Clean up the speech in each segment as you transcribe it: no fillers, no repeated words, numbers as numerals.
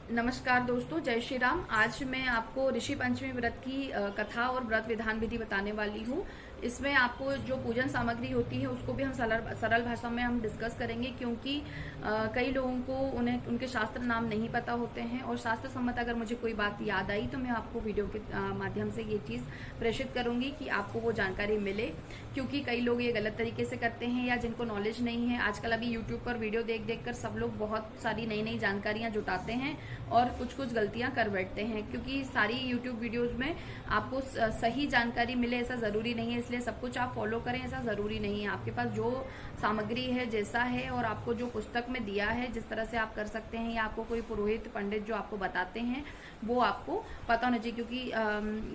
नमस्कार दोस्तों, जय श्री राम। आज मैं आपको ऋषि पंचमी व्रत की कथा और व्रत विधान विधि बताने वाली हूँ। इसमें आपको जो पूजन सामग्री होती है उसको भी हम सरल भाषा में हम डिस्कस करेंगे, क्योंकि कई लोगों को उन्हें उनके शास्त्र नाम नहीं पता होते हैं। और शास्त्र सम्मत अगर मुझे कोई बात याद आई तो मैं आपको वीडियो के माध्यम से ये चीज़ प्रेषित करूंगी कि आपको वो जानकारी मिले, क्योंकि कई लोग ये गलत तरीके से करते हैं या जिनको नॉलेज नहीं है। आजकल अभी यूट्यूब पर वीडियो देख देख कर सब लोग बहुत सारी नई नई जानकारियां जुटाते हैं और कुछ कुछ गलतियां कर बैठते हैं, क्योंकि सारी यूट्यूब वीडियोस में आपको सही जानकारी मिले ऐसा ज़रूरी नहीं है। इसलिए सब कुछ आप फॉलो करें ऐसा ज़रूरी नहीं है। आपके पास जो सामग्री है, जैसा है, और आपको जो पुस्तक में दिया है जिस तरह से आप कर सकते हैं, या आपको कोई पुरोहित पंडित जो आपको बताते हैं वो आपको पता होना चाहिए, क्योंकि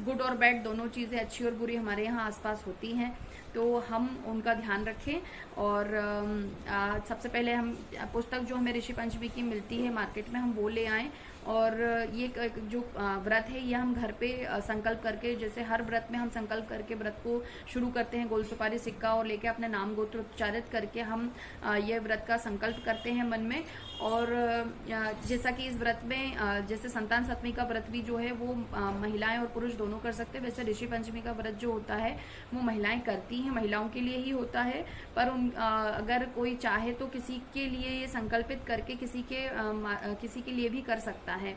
गुड और बैड दोनों चीज़ें, अच्छी और बुरी, हमारे यहाँ आसपास होती हैं। तो हम उनका ध्यान रखें। और सबसे पहले हम पुस्तक जो हमें ऋषि पंचमी की मिलती है मार्केट में, हम वो ले आएँ। और ये जो व्रत है ये हम घर पे संकल्प करके, जैसे हर व्रत में हम संकल्प करके व्रत को शुरू करते हैं, गोल सुपारी सिक्का और लेके अपने नाम गोत्र उच्चारित करके हम ये व्रत का संकल्प करते हैं मन में। और जैसा कि इस व्रत में जैसे संतान सप्तमी का व्रत भी जो है वो महिलाएं और पुरुष दोनों कर सकते हैं, वैसे ऋषि पंचमी का व्रत जो होता है वो महिलाएं करती हैं, महिलाओं के लिए ही होता है। पर अगर कोई चाहे तो किसी के लिए ये संकल्पित करके किसी के लिए भी कर सकता है।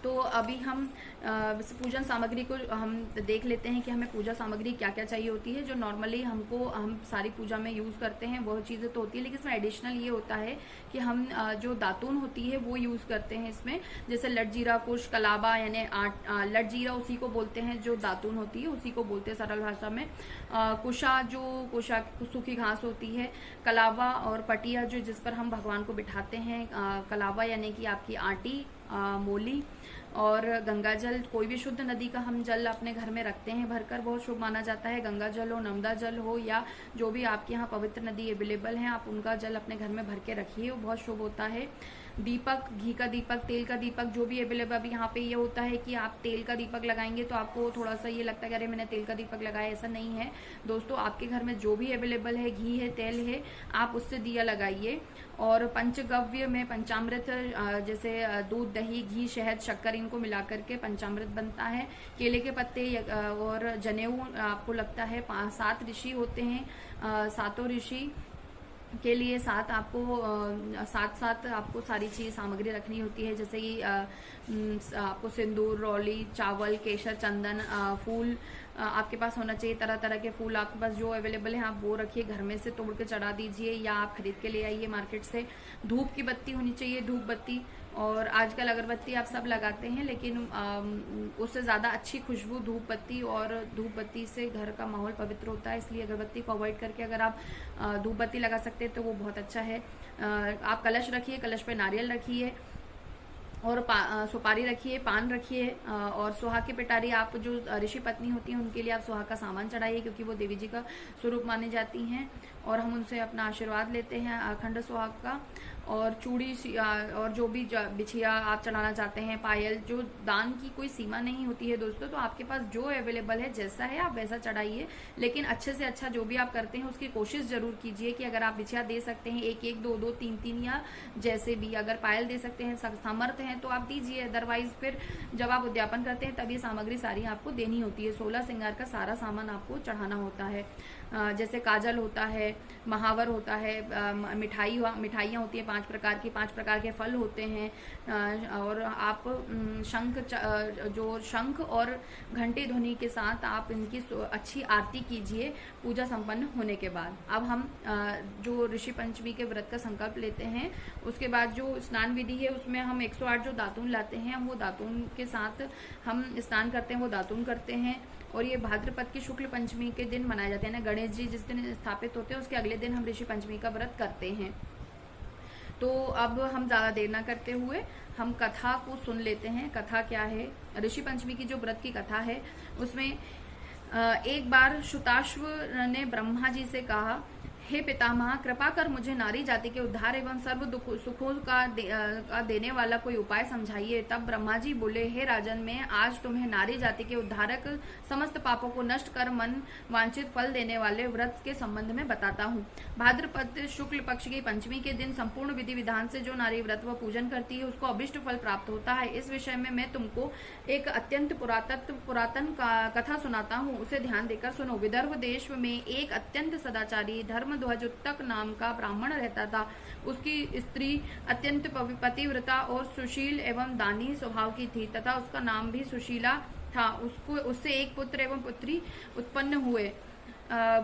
तो अभी हम पूजन सामग्री को हम देख लेते हैं कि हमें पूजा सामग्री क्या क्या चाहिए होती है। जो नॉर्मली हम सारी पूजा में यूज़ करते हैं वह चीज़ें तो होती है, लेकिन इसमें एडिशनल ये होता है कि हम जो दातून होती है वो यूज़ करते हैं इसमें। जैसे लटजीरा, कुश, कलाबा, यानी लटजीरा उसी को बोलते हैं, जो दातून होती है उसी को बोलते हैं सरल भाषा में। कुशा सूखी घास होती है। कलावा और पटिया जो जिस पर हम भगवान को बिठाते हैं। कलावा यानी कि आपकी आटी, मोली, और गंगा जल। कोई भी शुद्ध नदी का हम जल अपने घर में रखते हैं भरकर, बहुत शुभ माना जाता है। गंगा जल हो, नर्मदा जल हो, या जो भी आपके यहाँ पवित्र नदी अवेलेबल है आप उनका जल अपने घर में भर के रखिए, वो बहुत शुभ होता है। दीपक, घी का दीपक, तेल का दीपक, जो भी अवेलेबल। अभी यहाँ पे ये होता है कि आप तेल का दीपक लगाएंगे तो आपको थोड़ा सा ये लगता है कि अरे मैंने तेल का दीपक लगाया, ऐसा नहीं है दोस्तों। आपके घर में जो भी अवेलेबल है, घी है, तेल है, आप उससे दिया लगाइए। और पंचगव्य में पंचामृत, जैसे दूध, दही, घी, शहद, शक्कर, इनको मिला करके पंचामृत बनता है। केले के पत्ते और जनेऊ आपको लगता है 7 ऋषि होते हैं। 7 ऋषि के लिए साथ आपको सारी चीज सामग्री रखनी होती है। जैसे कि आपको सिंदूर, रौली, चावल, केसर, चंदन, फूल आपके पास होना चाहिए। तरह तरह के फूल आपके पास जो अवेलेबल है आप वो रखिए, घर में से तोड़ के चढ़ा दीजिए या आप खरीद के ले आइए मार्केट से। धूप की बत्ती होनी चाहिए, धूप बत्ती। और आजकल अगरबत्ती आप सब लगाते हैं, लेकिन उससे ज़्यादा अच्छी खुशबू धूप बत्ती, और धूप बत्ती से घर का माहौल पवित्र होता है। इसलिए अगरबत्ती को अवॉइड करके अगर आप धूप बत्ती लगा सकते हैं तो वो बहुत अच्छा है। आप कलश रखिए, कलश पे नारियल रखिए और सुपारी रखिए, पान रखिए। और सुहा की पिटारी, आप जो ऋषि पत्नी होती हैं उनके लिए आप सुहा का सामान चढ़ाइए, क्योंकि वो देवी जी का स्वरूप मानी जाती हैं और हम उनसे अपना आशीर्वाद लेते हैं अखंड सुहाग का। और चूड़ी और जो भी बिछिया आप चढ़ाना चाहते हैं, पायल, जो दान की कोई सीमा नहीं होती है दोस्तों। तो आपके पास जो अवेलेबल है, जैसा है आप वैसा चढ़ाइए, लेकिन अच्छे से अच्छा जो भी आप करते हैं उसकी कोशिश जरूर कीजिए कि अगर आप बिछिया दे सकते हैं 1-1, 2-2, 3-3, या जैसे भी, अगर पायल दे सकते हैं, सामर्थ्य है तो आप दीजिए। अदरवाइज फिर जब आप उद्यापन करते हैं तब ये सामग्री सारी आपको देनी होती है। 16 श्रृंगार का सारा सामान आपको चढ़ाना होता है। जैसे काजल होता है, महावर होता है, मिठाइयाँ होती हैं 5 प्रकार की, 5 प्रकार के फल होते हैं। और आप शंख और घंटी ध्वनि के साथ आप इनकी अच्छी आरती कीजिए पूजा संपन्न होने के बाद। अब हम जो ऋषि पंचमी के व्रत का संकल्प लेते हैं, उसके बाद जो स्नान विधि है उसमें हम 108 जो दातून लाते हैं, हम वो दातून के साथ हम स्नान करते हैं, वो दातून करते हैं। और ये भाद्रपद की शुक्ल पंचमी के दिन मनाए जाते हैं ना। गणेश जी जिस दिन स्थापित होते हैं उसके अगले दिन हम ऋषि पंचमी का व्रत करते हैं। तो अब हम ज़्यादा देर ना करते हुए हम कथा को सुन लेते हैं। कथा क्या है? ऋषि पंचमी की जो व्रत की कथा है उसमें एक बार शुताश्व ने ब्रह्मा जी से कहा, हे पितामह, कृपा कर मुझे नारी जाति के उद्धार एवं सर्व सुखों का देने वाला कोई उपाय समझाइए। तब ब्रह्मा जी बोले, हे राजन, मैं आज तुम्हें नारी जाति के उद्धारक, समस्त पापों को नष्ट कर मन वांछित फल देने वाले व्रत के संबंध में बताता हूँ। भाद्रपद शुक्ल पक्ष की पंचमी के दिन संपूर्ण विधि विधान से जो नारी व्रत व पूजन करती है उसको अभिष्ट फल प्राप्त होता है। इस विषय में मैं तुमको एक अत्यंत पुरातन कथा सुनाता हूँ, उसे ध्यान देकर सुनो। विदर्भ देश में एक अत्यंत सदाचारी धर्मध्वज उत्तक नाम का ब्राह्मण रहता था। उसकी स्त्री अत्यंत पतिव्रता और सुशील एवं दानी स्वभाव की थी तथा उसका नाम भी सुशीला था। उससे एक पुत्र एवं पुत्री उत्पन्न हुए।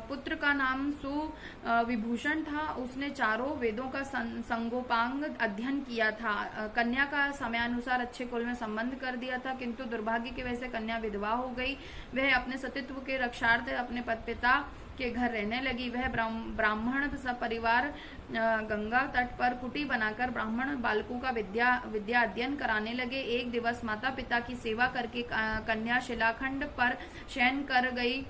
पुत्र का नाम सुविभूषण था। उसने चारों वेदों का संगोपांग अध्ययन किया था। कन्या का समयानुसार अच्छे कुल में संबंध कर दिया था, किंतु दुर्भाग्य की वजह से कन्या विधवा हो गई। वह अपने सतीत्व के रक्षार्थ अपने पिता के घर रहने लगी। वह ब्राह्मण सपरिवार गंगा तट पर कुटी बनाकर ब्राह्मण बालकों का विद्या अध्ययन कराने लगे। एक दिवस माता पिता की सेवा करके कन्या शिलाखंड पर शयन कर गई।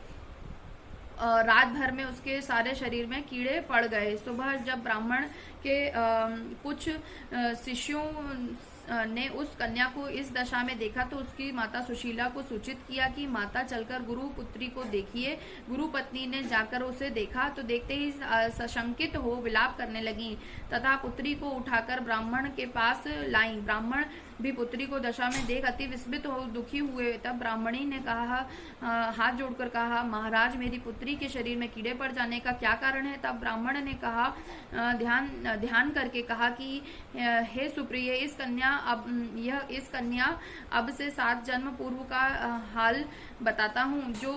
रात भर में उसके सारे शरीर में कीड़े पड़ गए। सुबह जब ब्राह्मण के कुछ शिष्यों ने उस कन्या को इस दशा में देखा तो उसकी माता सुशीला को सूचित किया कि माता चलकर गुरु पुत्री को देखिए। गुरु पत्नी ने जाकर उसे देखा तो देखते ही सशंकित हो विलाप करने लगी तथा पुत्री को उठाकर ब्राह्मण के पास लाई। ब्राह्मण भी पुत्री को दशा में देख अति विस्मित हो दुखी हुए। तब ब्राह्मणी ने कहा, हाथ जोड़कर कहा, महाराज, मेरी पुत्री के शरीर में कीड़े पड़ जाने का क्या कारण है? तब ब्राह्मण ने कहा, ध्यान करके कहा कि हे सुप्रिय, इस कन्या अब से 7 जन्म पूर्व का हाल बताता हूँ, जो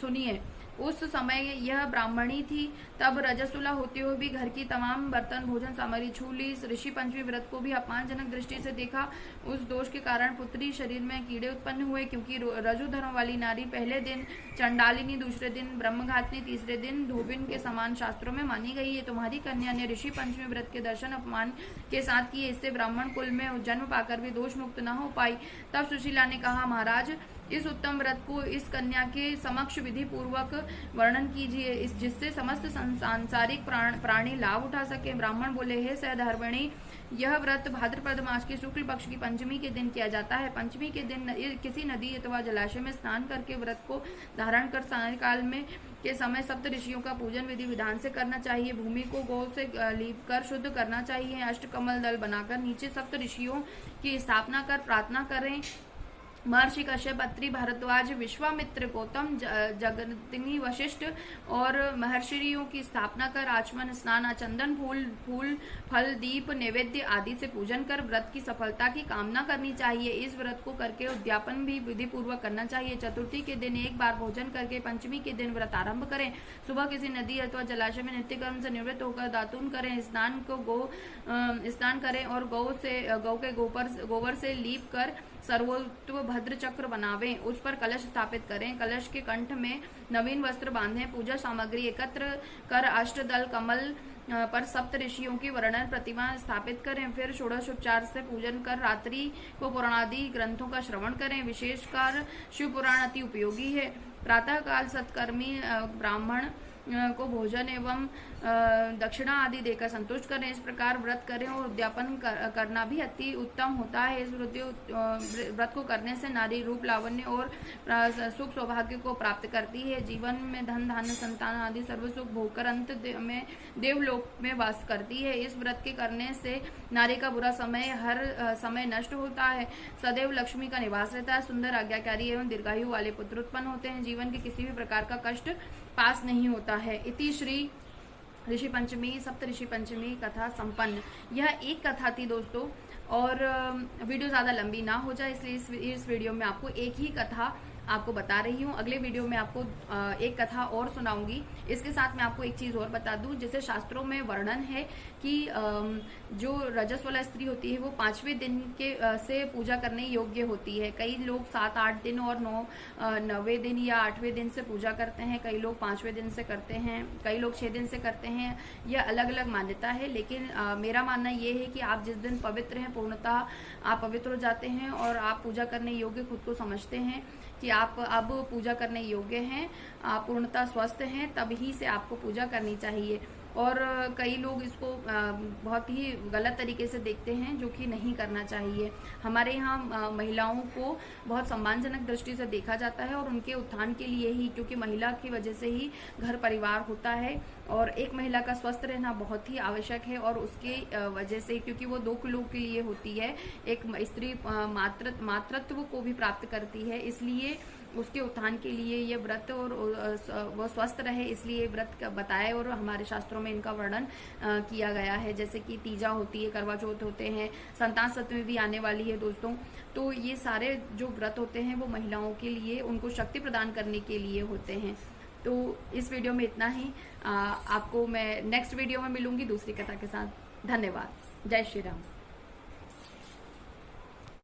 सुनिए। उस समय यह ब्राह्मणी थी। तब रजस्वला होते हुए भी घर की तमाम बर्तन भोजन सामग्री छू ली। ऋषि पंचमी व्रत को भी अपमानजनक दृष्टि से देखा। उस दोष के कारण पुत्री शरीर में कीड़े उत्पन्न हुए, क्योंकि रजु धर्म वाली नारी पहले दिन चंडालिनी, दूसरे दिन ब्रह्मघातिनी, तीसरे दिन धोबिन के समान शास्त्रों में मानी गई है। तुम्हारी कन्या ने ऋषि पंचमी व्रत के दर्शन अपमान के साथ किए, इससे ब्राह्मण कुल में जन्म पाकर भी दोष मुक्त न हो पाई। तब सुशीला ने कहा, महाराज, इस उत्तम व्रत को इस कन्या के समक्ष विधि पूर्वक वर्णन कीजिए, जिससे समस्त सांसारिक प्राणी लाभ उठा सके। ब्राह्मण बोले, हे सहधर्मिणी, यह व्रत भाद्रपद मास की शुक्ल पक्ष की पंचमी के दिन किया जाता है। पंचमी के दिन किसी नदी अथवा जलाशय में स्नान करके व्रत को धारण कर सायंकाल में के समय सप्त ऋषियों का पूजन विधि विधान से करना चाहिए। भूमि को गौ से लीप कर शुद्ध करना चाहिए। अष्टकमल दल बनाकर नीचे सप्त ऋषियों की स्थापना कर प्रार्थना करें। महर्षि कश्यप, अत्रि, भारद्वाज, विश्वामित्र, गौतम, जगन्नी, वशिष्ठ और महर्षियों की स्थापना कर आचमन स्नान, चंदन, फूल, फल, दीप, नैवेद्य आदि से पूजन कर व्रत की सफलता की कामना करनी चाहिए। इस व्रत को करके उद्यापन भी विधि पूर्वक करना चाहिए। चतुर्थी के दिन एक बार भोजन करके पंचमी के दिन व्रत आरंभ करें। सुबह किसी नदी अथवा जलाशय में नित्य कर्म से निवृत्त होकर दातून करें। स्नान करें और गौ के गोबर से लीप कर सर्वोत्व भद्र चक्र बनावें। उस पर कलश स्थापित करें। कलश के कंठ में नवीन वस्त्र बांधें। पूजा सामग्री एकत्र कर अष्टदल कमल पर सप्त ऋषियों की वर्णन प्रतिमा स्थापित करें। फिर षोडशोपचार से पूजन कर रात्रि को पुराणादि ग्रंथों का श्रवण करें। विशेषकर शिव पुराण अति उपयोगी है। प्रातः काल सत्कर्मी ब्राह्मण को भोजन एवं दक्षिणा आदि देकर संतुष्ट करें। इस प्रकार व्रत करें और उद्यापन करना भी अति उत्तम होता है। इस व्रत को करने से नारी रूप, लावण्य और सुख सौभाग्य को प्राप्त करती है। जीवन में धन धान्य संतान आदि सर्व सुख भोगकर अंत में देवलोक में वास करती है। इस व्रत के करने से नारी का बुरा समय हर समय नष्ट होता है। सदैव लक्ष्मी का निवास रहता है। सुंदर, आज्ञाकारी एवं दीर्घायु वाले पुत्र उत्पन्न होते हैं। जीवन के किसी भी प्रकार का कष्ट पास नहीं होता है। इति श्री ऋषि पंचमी सप्त ऋषि पंचमी कथा संपन्न। यह एक कथा थी दोस्तों, और वीडियो ज़्यादा लंबी ना हो जाए इसलिए इस वीडियो में आपको एक ही कथा आपको बता रही हूँ। अगले वीडियो में आपको एक कथा और सुनाऊंगी। इसके साथ मैं आपको एक चीज़ और बता दूं, जैसे शास्त्रों में वर्णन है कि जो रजस्वला स्त्री होती है वो 5वें दिन के से पूजा करने योग्य होती है। कई लोग 7-8 दिन और 9वें दिन या 8वें दिन से पूजा करते हैं। कई लोग 5वें दिन से करते हैं, कई लोग 6 दिन से करते हैं। यह अलग अलग मान्यता है, लेकिन मेरा मानना ये है कि आप जिस दिन पवित्र हैं, पूर्णतः आप पवित्र हो जाते हैं और आप पूजा करने योग्य खुद को समझते हैं कि आप अब पूजा करने योग्य हैं, आप पूर्णतः स्वस्थ हैं, तभी से आपको पूजा करनी चाहिए। और कई लोग इसको बहुत ही गलत तरीके से देखते हैं, जो कि नहीं करना चाहिए। हमारे यहाँ महिलाओं को बहुत सम्मानजनक दृष्टि से देखा जाता है और उनके उत्थान के लिए ही, क्योंकि महिला की वजह से ही घर परिवार होता है और एक महिला का स्वस्थ रहना बहुत ही आवश्यक है। और उसके वजह से, क्योंकि वो 2 लोगों के लिए होती है, एक स्त्री मातृत्व को भी प्राप्त करती है, इसलिए उसके उत्थान के लिए ये व्रत और वो स्वस्थ रहे, इसलिए व्रत का बताए और हमारे शास्त्रों में इनका वर्णन किया गया है। जैसे कि तीजा होती है, करवा चौथ होते हैं, संतान सप्तमी भी आने वाली है दोस्तों। तो ये सारे जो व्रत होते हैं वो महिलाओं के लिए, उनको शक्ति प्रदान करने के लिए होते हैं। तो इस वीडियो में इतना ही। आपको मैं नेक्स्ट वीडियो में मिलूंगी दूसरी कथा के साथ। धन्यवाद। जय श्री राम।